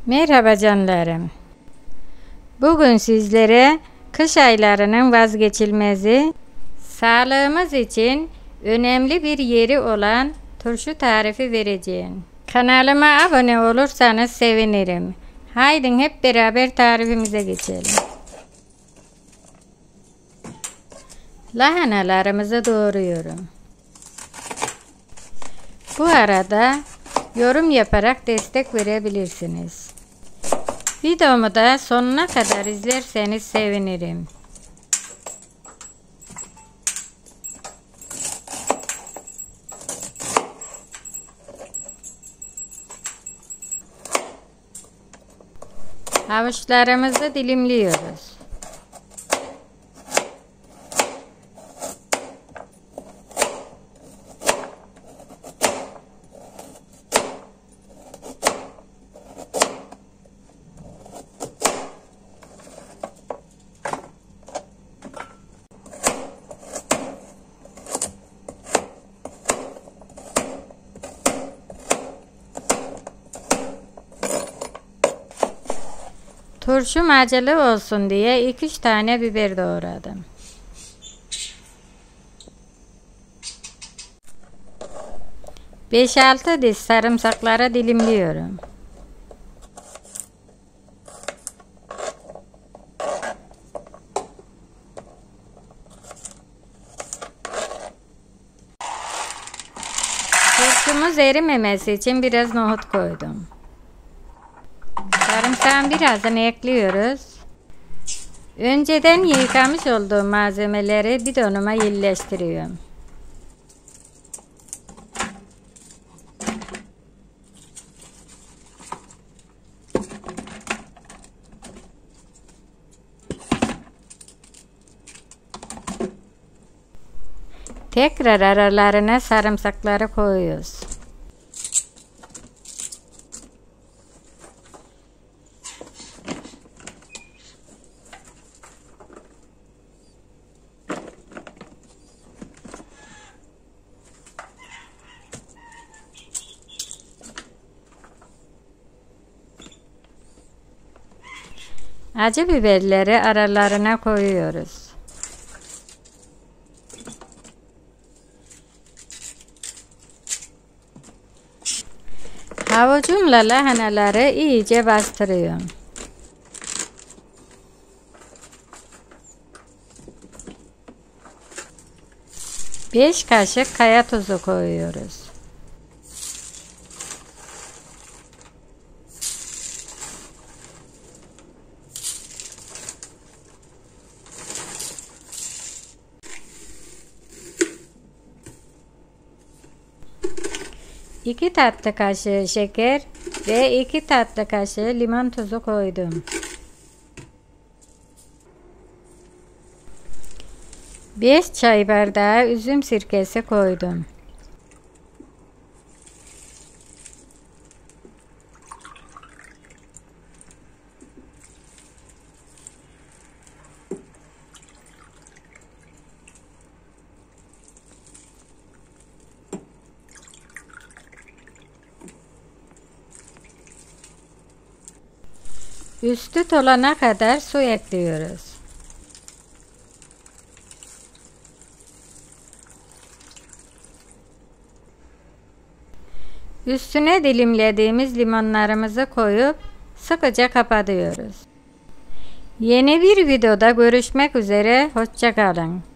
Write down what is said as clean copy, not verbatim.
Merhaba canlarım. Bugün sizlere kış aylarının vazgeçilmezi, sağlığımız için önemli bir yeri olan turşu tarifi vereceğim. Kanalıma abone olursanız sevinirim. Haydi hep beraber tarifimize geçelim. Lahanalarımızı doğruyorum. Bu arada yorum yaparak destek verebilirsiniz. Videomu da sonuna kadar izlerseniz sevinirim. Havuçlarımızı dilimliyoruz. Turşum acılı olsun diye 2-3 tane biber doğradım. Beş 6 diş sarımsakları dilimliyorum. Turşumuz erimemesi için biraz nohut koydum. Sarımsağın birazını ekliyoruz. Önceden yıkamış olduğum malzemeleri bidonuma yerleştiriyorum. Tekrar aralarına sarımsakları koyuyoruz. Acı biberleri aralarına koyuyoruz. Havucumla lahanaları iyice bastırıyorum. Beş kaşık kaya tuzu koyuyoruz. İki tatlı kaşığı şeker ve 2 tatlı kaşığı limon tuzu koydum. 5 çay bardağı üzüm sirkesi koydum. Üstü dolana kadar su ekliyoruz. Üstüne dilimlediğimiz limonlarımızı koyup sıkıca kapatıyoruz. Yeni bir videoda görüşmek üzere. Hoşça kalın.